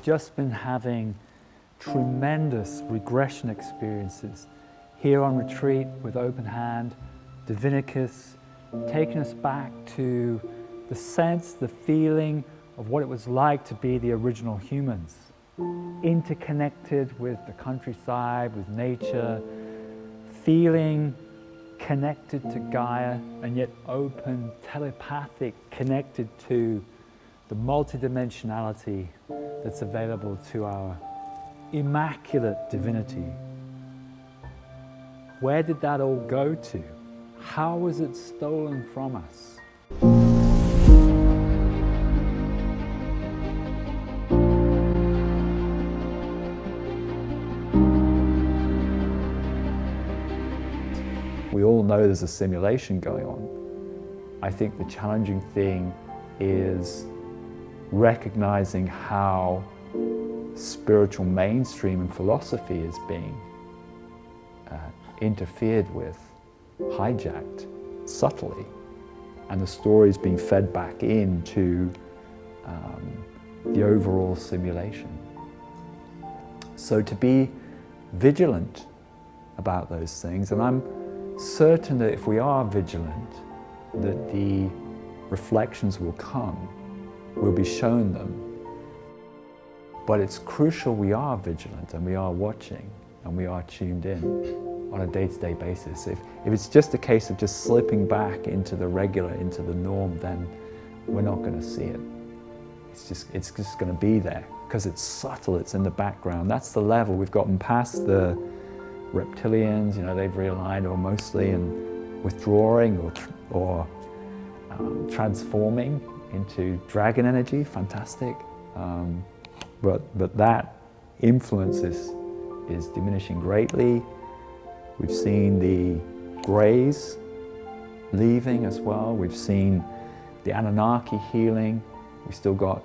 just been having tremendous regression experiences here on retreat with Openhand, Divinicus, taking us back to the sense, the feeling of what it was like to be the original humans, interconnected with the countryside, with nature, feeling connected to Gaia, and yet open, telepathic, connected to the multidimensionality that's available to our immaculate divinity. Where did that all go to? How was it stolen from us? We all know there's a simulation going on. I think the challenging thing is recognizing how spiritual mainstream and philosophy is being interfered with, hijacked subtly, and the stories being fed back into the overall simulation. So to be vigilant about those things, and I'm certain that if we are vigilant, that the reflections will come, we'll be shown them. But it's crucial we are vigilant and we are watching and we are tuned in on a day-to-day basis. If it's just a case of just slipping back into the regular, into the norm, then we're not going to see it. It's just going to be there because it's subtle, it's in the background. That's the level. We've gotten past the reptilians, they've realigned, or mostly, and withdrawing or transforming into dragon energy, fantastic. But that influence is diminishing greatly. We've seen the Greys leaving as well. We've seen the Anunnaki healing. We've still got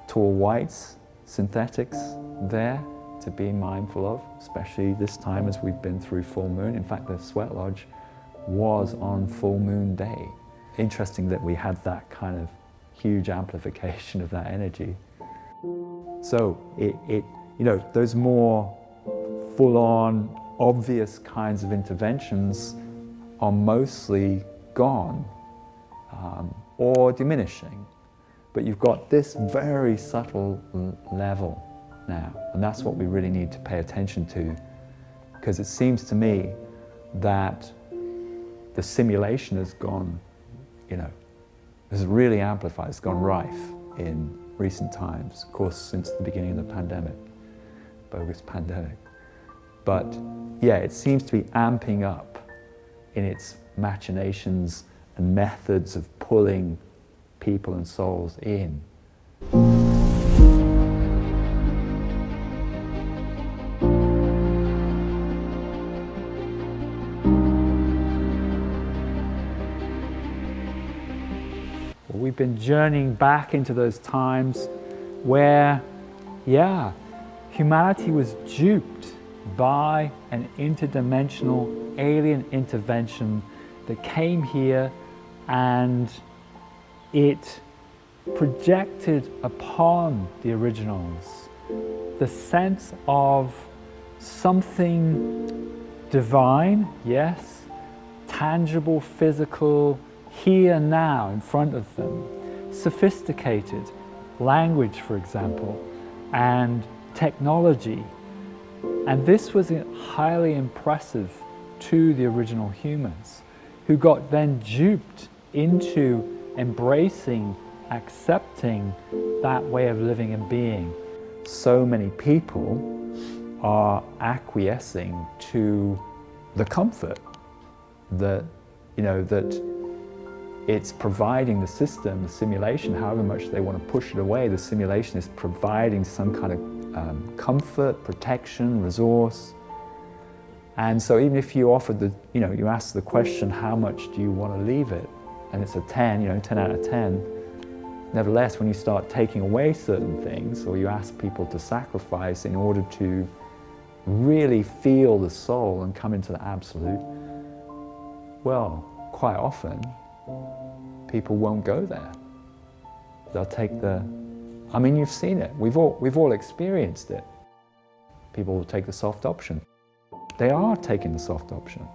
tall whites, synthetics there to be mindful of, especially this time as we've been through full moon. In fact, the Sweat Lodge was on full moon day. Interesting that we had that kind of huge amplification of that energy. So those more full-on, obvious kinds of interventions are mostly gone or diminishing. But you've got this very subtle level now, and that's what we really need to pay attention to, because it seems to me that the simulation has gone, has really amplified, it's gone rife in recent times, of course, since the beginning of the pandemic, bogus pandemic. But yeah, it seems to be amping up in its machinations and methods of pulling people and souls in. We've been journeying back into those times where, humanity was duped by an interdimensional alien intervention that came here, and it projected upon the originals the sense of something divine, yes, tangible, physical, here now in front of them, sophisticated language, for example, and technology. And this was highly impressive to the original humans, who got then duped into embracing, accepting that way of living and being. So many people are acquiescing to the comfort that, that it's providing the system, the simulation, however much they want to push it away, the simulation is providing some kind of comfort, protection, resource. And so even if you offered you ask the question, how much do you want to leave it? And it's a 10, 10 out of 10. Nevertheless, when you start taking away certain things, or you ask people to sacrifice in order to really feel the soul and come into the absolute, well, quite often, people won't go there. They'll take the I mean, you've seen it. We've all experienced it. People will take the soft option. They are taking the soft option.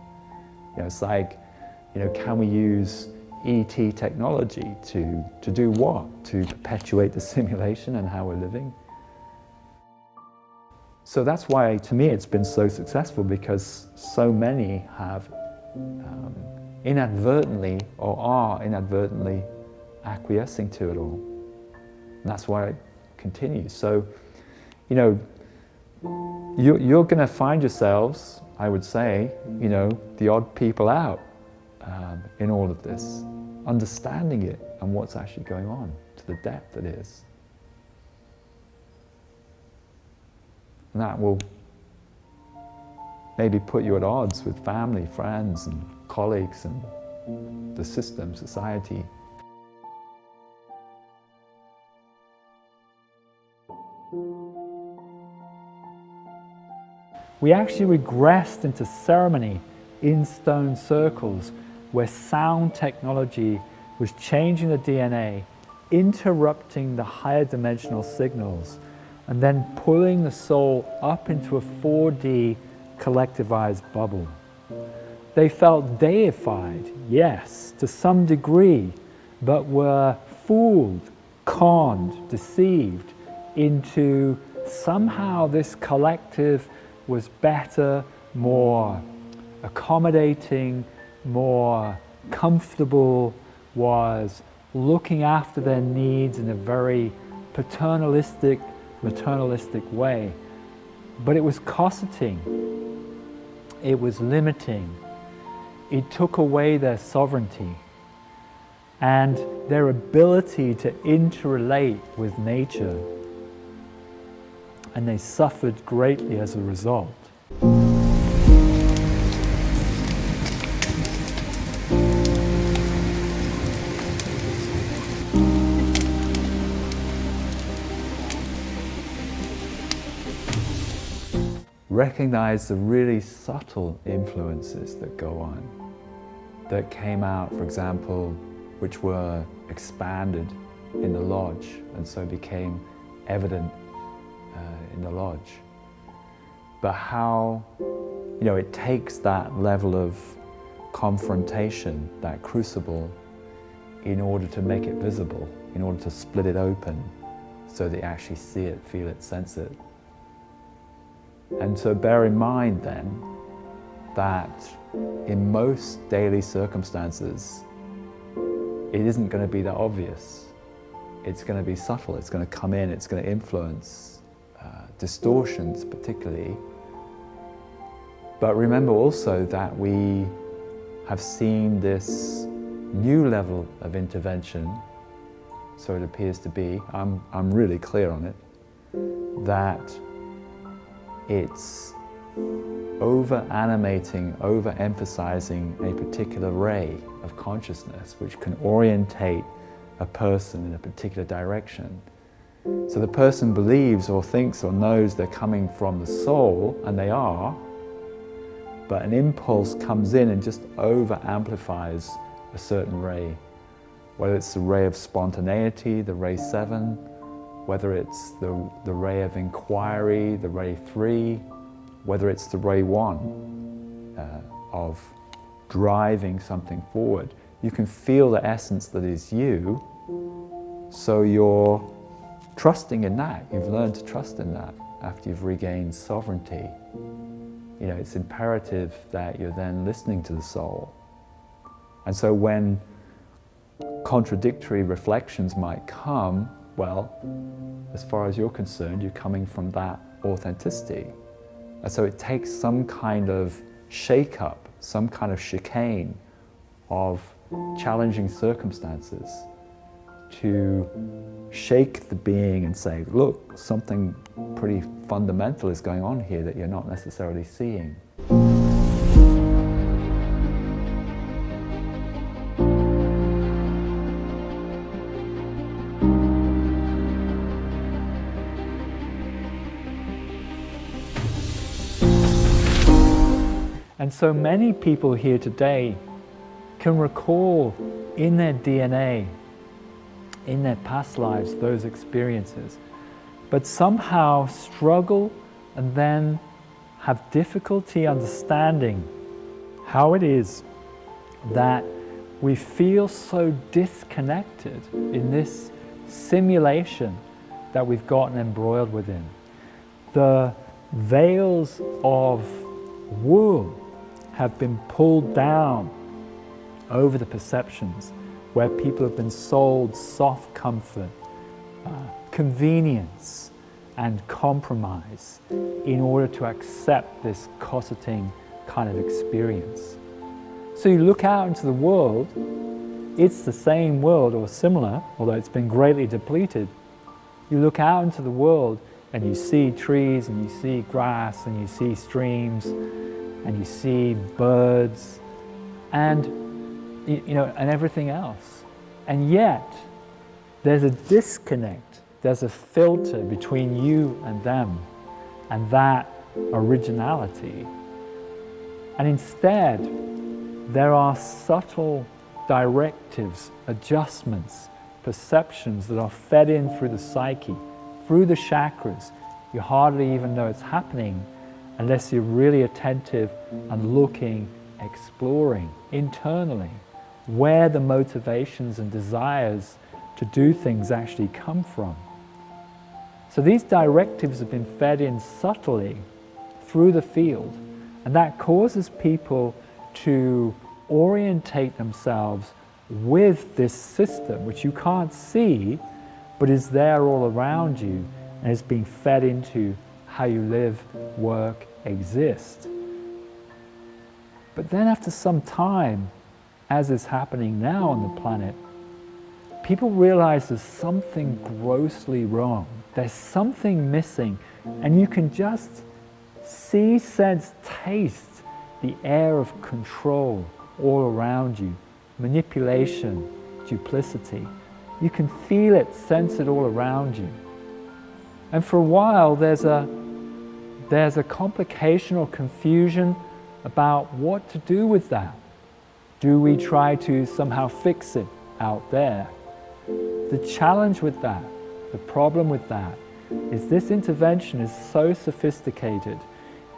You know, it's like, you know, can we use ET technology to do what? To perpetuate the simulation and how we're living? So that's why, to me, it's been so successful, because so many have inadvertently or are inadvertently acquiescing to it all. And that's why it continues. So, you know, you're going to find yourselves, I would say, you know, the odd people out in all of this, understanding it and what's actually going on to the depth it is. And that will maybe put you at odds with family, friends, and colleagues, and the system, society. We actually regressed into ceremony in stone circles, where sound technology was changing the DNA, interrupting the higher dimensional signals, and then pulling the soul up into a 4D collectivized bubble. They felt deified, yes, to some degree, but were fooled, conned, deceived into somehow this collective was better, more accommodating, more comfortable, was looking after their needs in a very paternalistic, maternalistic way. But it was cosseting, it was limiting, it took away their sovereignty and their ability to interrelate with nature. And they suffered greatly as a result. Recognize the really subtle influences that go on, that came out, for example, which were expanded in the lodge and so became evident in the lodge. But how, you know, it takes that level of confrontation, that crucible, in order to make it visible, in order to split it open so they actually see it, feel it, sense it. And so bear in mind then that in most daily circumstances, it isn't going to be that obvious. It's going to be subtle, it's going to come in, it's going to influence distortions particularly. But remember also that we have seen this new level of intervention, so it appears to be, I'm really clear on it, that it's over-animating, over-emphasizing a particular ray of consciousness which can orientate a person in a particular direction. So the person believes or thinks or knows they're coming from the soul, and they are, but an impulse comes in and just over-amplifies a certain ray, whether it's the ray of spontaneity, the ray 7, whether it's the ray of inquiry, the ray 3, whether it's the ray 1 of driving something forward. You can feel the essence that is you, so you're trusting in that. You've learned to trust in that after you've regained sovereignty. You know, it's imperative that you're then listening to the soul. And so when contradictory reflections might come, well, as far as you're concerned, you're coming from that authenticity. And so it takes some kind of shake-up, some kind of chicane of challenging circumstances to shake the being and say, look, something pretty fundamental is going on here that you're not necessarily seeing. And so many people here today can recall in their DNA, in their past lives those experiences, but somehow struggle and then have difficulty understanding how it is that we feel so disconnected in this simulation that we've gotten embroiled within. The veils of wool have been pulled down over the perceptions, where people have been sold soft comfort, convenience, and compromise in order to accept this cosseting kind of experience. So you look out into the world, it's the same world or similar, although it's been greatly depleted. You look out into the world and you see trees and you see grass and you see streams and you see birds and and everything else. And yet there's a disconnect, there's a filter between you and them and that originality. And instead, there are subtle directives, adjustments, perceptions that are fed in through the psyche, through the chakras. You hardly even know it's happening unless you're really attentive and looking, exploring internally where the motivations and desires to do things actually come from. So these directives have been fed in subtly through the field, and that causes people to orientate themselves with this system, which you can't see, but is there all around you and is being fed into how you live, work, exist. But then after some time, as is happening now on the planet, people realize there's something grossly wrong. There's something missing, and you can just see, sense, taste the air of control all around you, manipulation, duplicity. You can feel it, sense it all around you. And for a while there's a complication or confusion about what to do with that. Do we try to somehow fix it out there? The challenge with that, the problem with that, is this intervention is so sophisticated,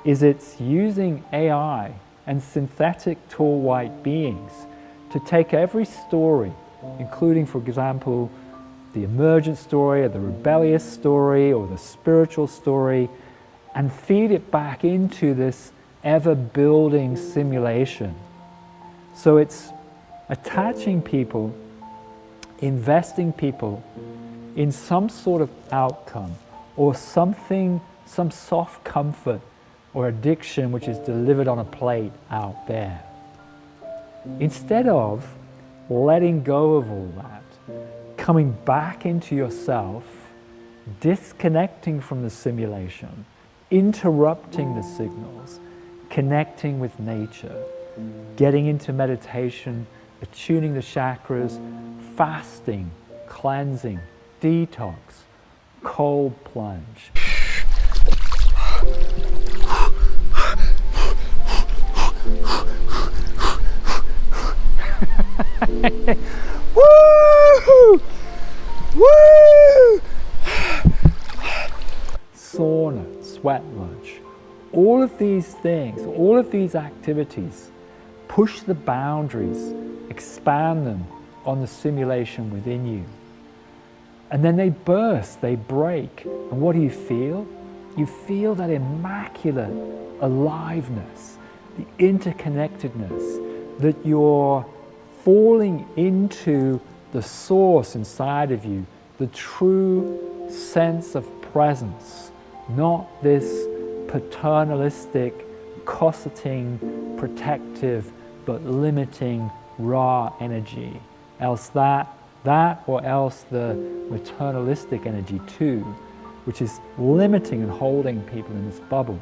is it's using AI and synthetic tall white beings to take every story, including, for example, the emergent story or the rebellious story or the spiritual story, and feed it back into this ever-building simulation. So it's attaching people, investing people in some sort of outcome or something, some soft comfort or addiction which is delivered on a plate out there. Instead of letting go of all that, coming back into yourself, disconnecting from the simulation, interrupting the signals, connecting with nature, getting into meditation, attuning the chakras, fasting, cleansing, detox, cold plunge. Woo! Woo! Sauna, sweat lodge. All of these things, all of these activities push the boundaries, expand them on the simulation within you. And then they burst, they break. And what do you feel? You feel that immaculate aliveness, the interconnectedness, that you're falling into the source inside of you, the true sense of presence, not this paternalistic, cosseting, protective, but limiting raw energy. Else that or else the maternalistic energy too, which is limiting and holding people in this bubble.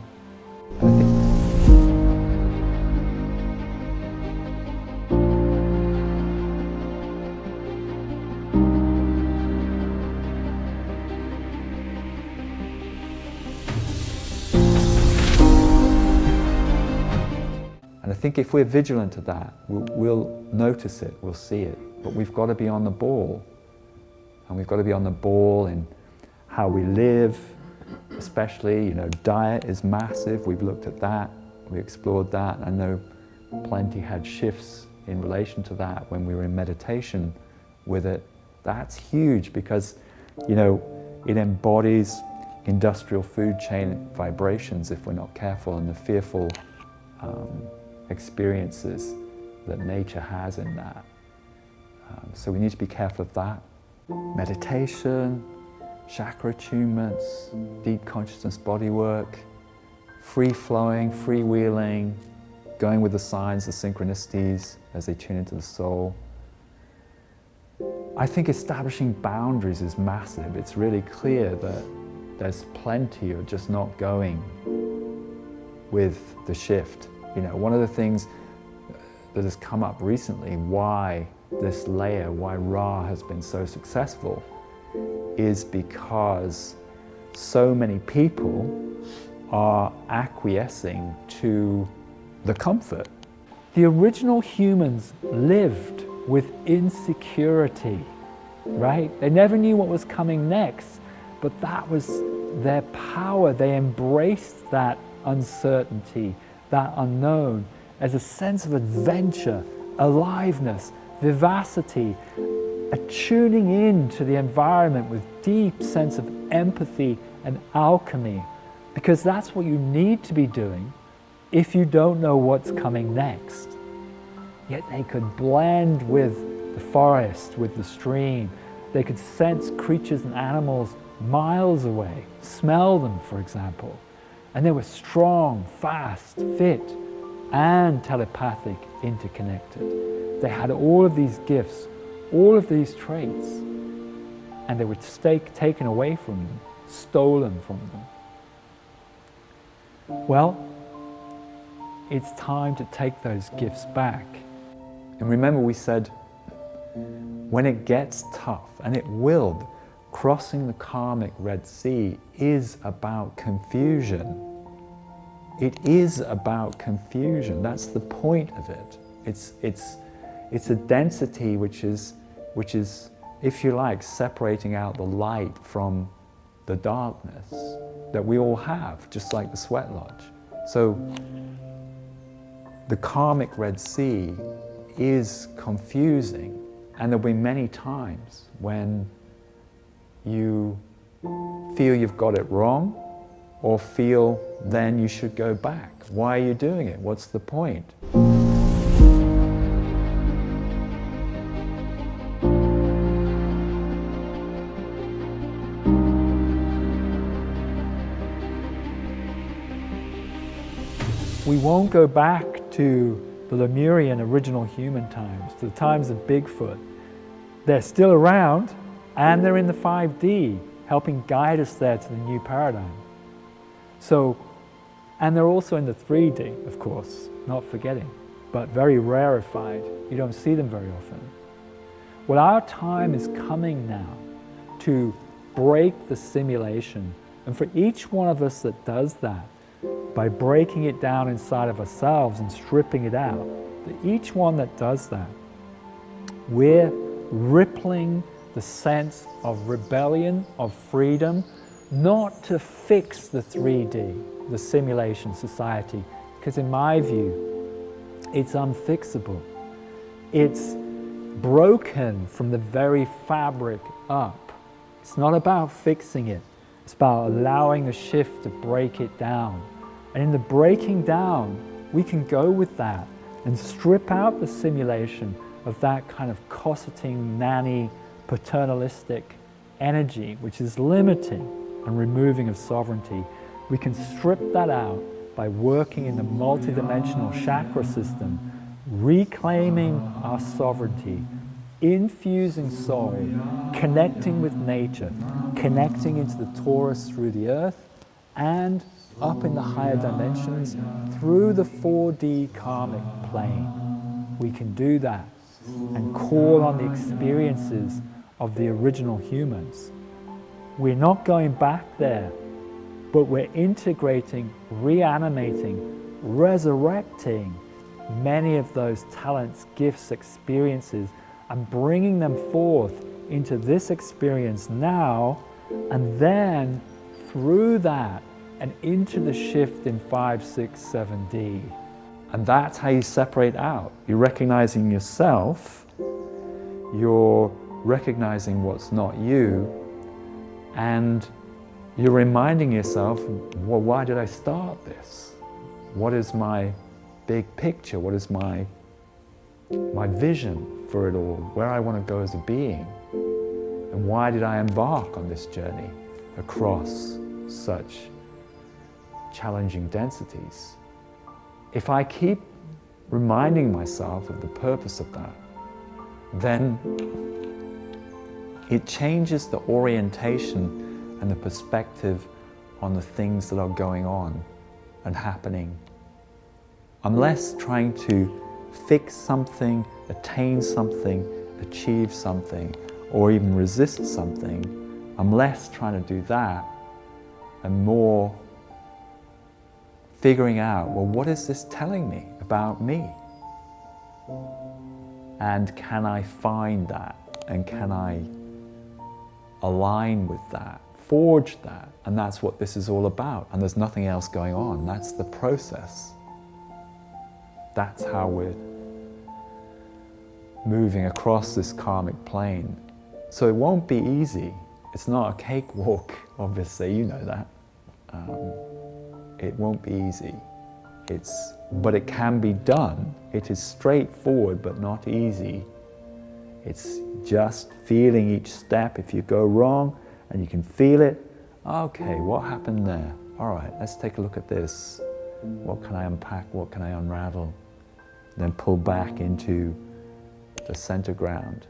And I think if we're vigilant to that, we'll notice it, we'll see it. But we've got to be on the ball And we've got to be on the ball in how we live, especially, diet is massive. We've looked at that, we explored that. I know Plenty had shifts in relation to that when we were in meditation with it. That's huge because, it embodies industrial food chain vibrations if we're not careful, and the fearful experiences that nature has in that. So we need to be careful of that. Meditation, chakra attunements, deep consciousness body work, free-flowing, freewheeling, going with the signs, the synchronicities as they tune into the soul. I think establishing boundaries is massive. It's really clear that there's plenty of just not going with the shift. One of the things that has come up recently, why this layer, why Ra has been so successful, is because so many people are acquiescing to the comfort. The original humans lived with insecurity, right? They never knew what was coming next, but that was their power. They embraced that uncertainty, that unknown, as a sense of adventure, aliveness, vivacity, a tuning in to the environment with deep sense of empathy and alchemy, because that's what you need to be doing if you don't know what's coming next. Yet they could blend with the forest, with the stream. They could sense creatures and animals miles away, smell them, for example. And they were strong, fast, fit, and telepathic, interconnected. They had all of these gifts, all of these traits, and they were taken away from them, stolen from them. Well, it's time to take those gifts back. And remember, we said, when it gets tough, and it will, crossing the karmic Red Sea is about confusion. It is about confusion. That's the point of it. It's a density which is, if you like, separating out the light from the darkness that we all have, just like the sweat lodge. So the karmic Red Sea is confusing, and there'll be many times when you feel you've got it wrong, or feel then you should go back. Why are you doing it? What's the point? We won't go back to the Lemurian original human times, to the times of Bigfoot. They're still around, and they're in the 5D, helping guide us there to the new paradigm. So, and they're also in the 3D, of course, not forgetting, but very rarefied. You don't see them very often. Well, our time is coming now to break the simulation. And for each one of us that does that, by breaking it down inside of ourselves and stripping it out, each one that does that, we're rippling the sense of rebellion, of freedom, not to fix the 3D, the simulation society, because in my view, it's unfixable. It's broken from the very fabric up. It's not about fixing it. It's about allowing the shift to break it down. And in the breaking down, we can go with that and strip out the simulation of that kind of cosseting, nanny, paternalistic energy, which is limiting and removing of sovereignty. We can strip that out by working in the multidimensional chakra system, reclaiming our sovereignty, infusing soul, connecting with nature, connecting into the torus through the earth, and up in the higher dimensions through the 4D karmic plane. We can do that and call on the experiences of the original humans. We're not going back there, but we're integrating, reanimating, resurrecting many of those talents, gifts, experiences, and bringing them forth into this experience now, and then through that and into the shift in 5, 6, 7D. And that's how you separate out. You're recognizing yourself, you're recognizing what's not you, and you're reminding yourself, well, why did I start this? What is my big picture? What is my vision for it all? Where I want to go as a being? And why did I embark on this journey across such challenging densities? If I keep reminding myself of the purpose of that, then it changes the orientation and the perspective on the things that are going on and happening. I'm less trying to fix something, attain something, achieve something, or even resist something. I'm less trying to do that and more figuring out, well, what is this telling me about me? And can I find that? And can I align with that, forge that? And that's what this is all about. And there's nothing else going on. That's the process. That's how we're moving across this karmic plane. So it won't be easy. It's not a cakewalk, obviously, you know that. It won't be easy. But it can be done. It is straightforward, but not easy. It's just feeling each step. If you go wrong and you can feel it, okay, what happened there? All right, let's take a look at this. What can I unpack? What can I unravel? Then pull back into the center ground.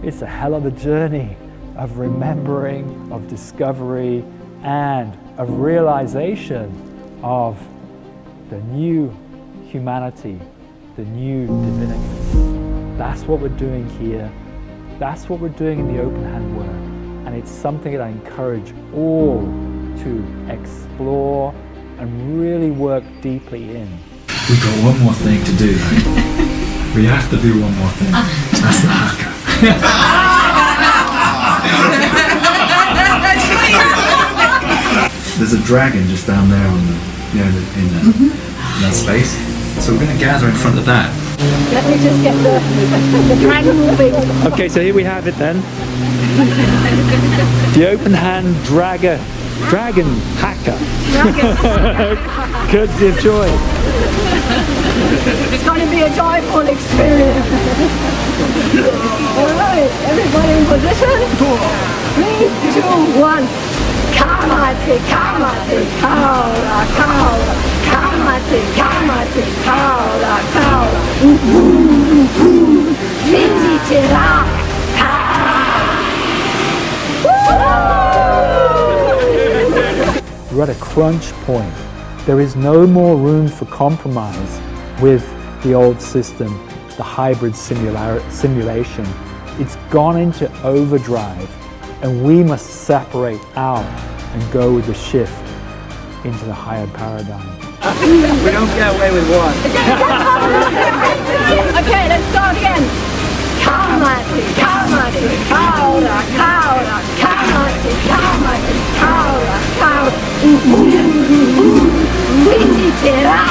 It's a hell of a journey of remembering, of discovery, and of realization of the new humanity, the new Divinicus. That's what we're doing here. That's what we're doing in the Openhand work. And it's something that I encourage all to explore and really work deeply in. We've got one more thing to do, though. We have to do one more thing. That's the haka. There's a dragon just down there on in that space. So we're going to gather in front of that. Let me just get the dragon moving. Okay, so here we have it then. The Openhand dragon hacker. Good, enjoy. It's going to be a joyful experience. All right, everybody in position? 3, 2, 1. Kamate, kamate, kaula, kaula. Kamate, kamate, kaula, kaula. Visitera. We're at a crunch point. There is no more room for compromise with the old system, the hybrid simulation. It's gone into overdrive, and we must separate out and go with the shift into the higher paradigm. We don't get away with one. Okay, let's start again. Kamate, kamate, kaula, kaula. Kamate, kamate, kaula, kaula. Visitera.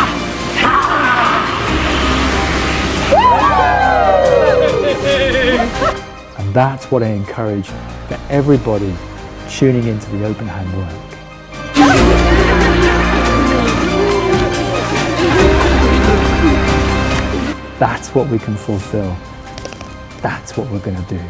And that's what I encourage for everybody tuning into the Openhand work. That's what we can fulfill. That's what we're going to do.